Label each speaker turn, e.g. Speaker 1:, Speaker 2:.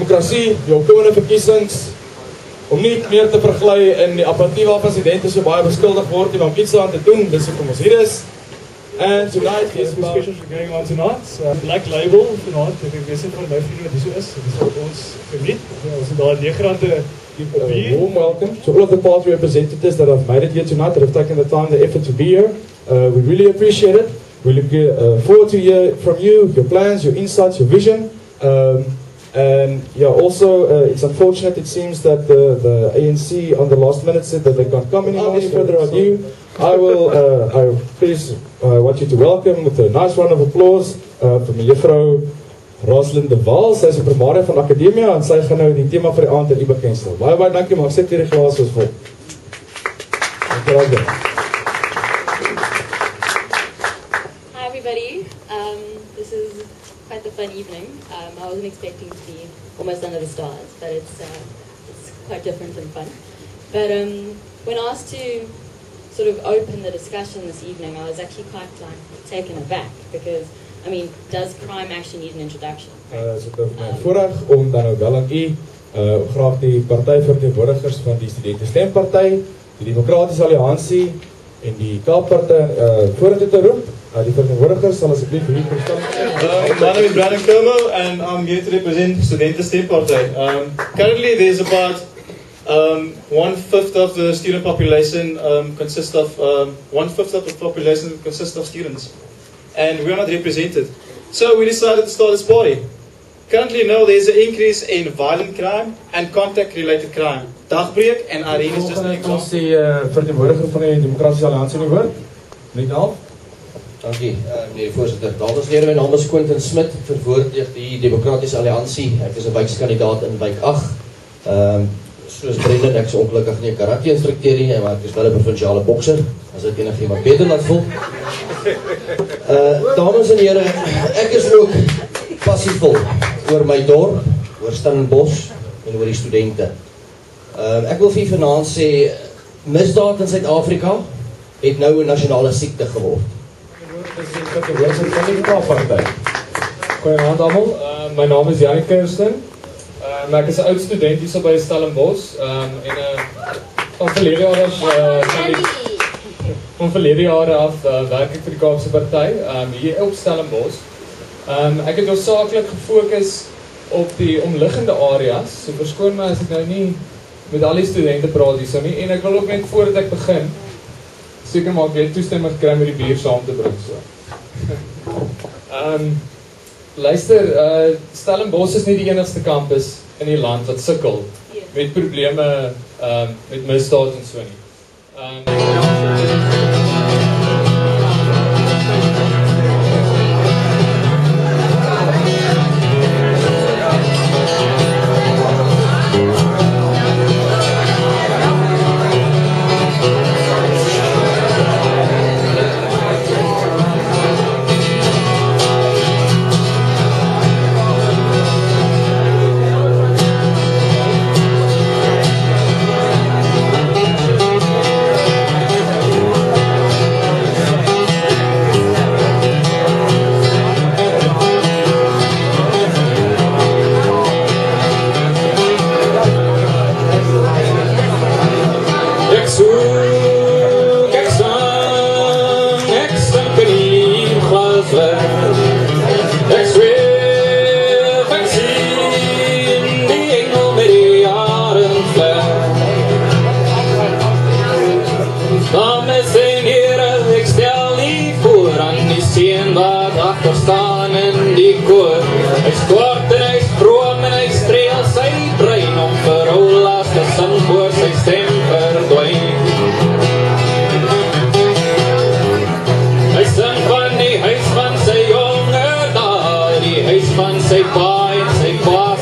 Speaker 1: demokrasie, die opkomende verkiesings, om nie meer te verglui in die apatie waarvan studente so baie beskuldig word om iets aan te doen, dis hoekom ons hier is. And tonight is
Speaker 2: discussions are going on tonight. Black Label tonight, ek weet van my vriende wat hier so is. Dis wat ons geniet. Ons het daar 9 rande op hier.
Speaker 1: Warm welcome to all of the party representatives that have made it here tonight, that have taken the time, the effort to be here. We really appreciate it. We look forward to hear from you, your plans, your insights, your vision. And yeah, also it's unfortunate, it seems that the ANC on the last minute said that they can't come anymore. Any further ado, I please want you to welcome with a nice round of applause vir mevrou Rosalind de Waal. Sy is 'n primaria van Akademia en sy gaan nou die tema vir die aand aan u bekendstel. Baie dankie, maar sit hierdie glas is vol. Dankie.
Speaker 3: Hi everybody. This is quite a fun evening. I wasn't expecting to be almost under the stars, but it's quite different and fun. But when asked to sort of open the discussion this evening, I was actually quite taken aback because, I mean, does crime actually need an introduction?
Speaker 1: So dit is my voorreg om dan nou wel aan u graag die partyverteenwoordigers van die Studente Stemparty, die Demokratiese Alliansie en die Kaapparty vorentoe te roep. Die verteenwoordigers sal asseblief hier verstaan.
Speaker 4: My name is Brandon Como and I'm here to represent Studente Stemparty. Currently there's about 1/5 of the student population consists of 1/5 of the population consists of students, and we're not represented. So we decided to start this party. Currently, now there's an increase in violent crime and contact-related crime. Dagbreek en Irene is just an example.
Speaker 1: Ons die verteenwoordiger van die Demokratiese Alliansie nie hoor. Net al.
Speaker 5: Dankie, meneer die voorzitter. Dames en heren, my naam is Quentin Smit, verwoordig die Demokratiese Alliansie. Ek is 'n wijkskandidaat in wijk 8. Soos Brendan, ek is ongelukkig nie 'n karate-instrukteur nie, maar ek is wel 'n provinsiale bokser, as ek enigiemand beter laat voel. Dames en heren, ek is ook passievol oor my dorp, oor Stellenbosch en oor die studente. Ek wil vir vanaand sê, misdaad in Suid-Afrika het nou 'n nasionale siekte geword.
Speaker 6: Goeienaand almal, my naam is Janie Kirsten. Ek is 'n oud student hier by Stellenbosch en van verlede jare af werk ek vir die Kaapse Party hier op Stellenbosch. Ek het hoofsaaklik gefokus op die omliggende areas, so verskoon my as ek nou nie met al die studente praat hierso nie, en ek wil ook net voordat ek begin seker maak jy toestemming kry met die bier saam te bring so. Luister, Stellenbosch is nie die enigste kampus in die land wat sukkel met probleme met misdaad en so nie.
Speaker 7: Staan in die koor, hy skort en hy stroom en hy streel sy brein om vir hul as te sing voor sy stem verdwyn. Hy sing van die huis van sy jonge dae, die huis van sy pa en sy pa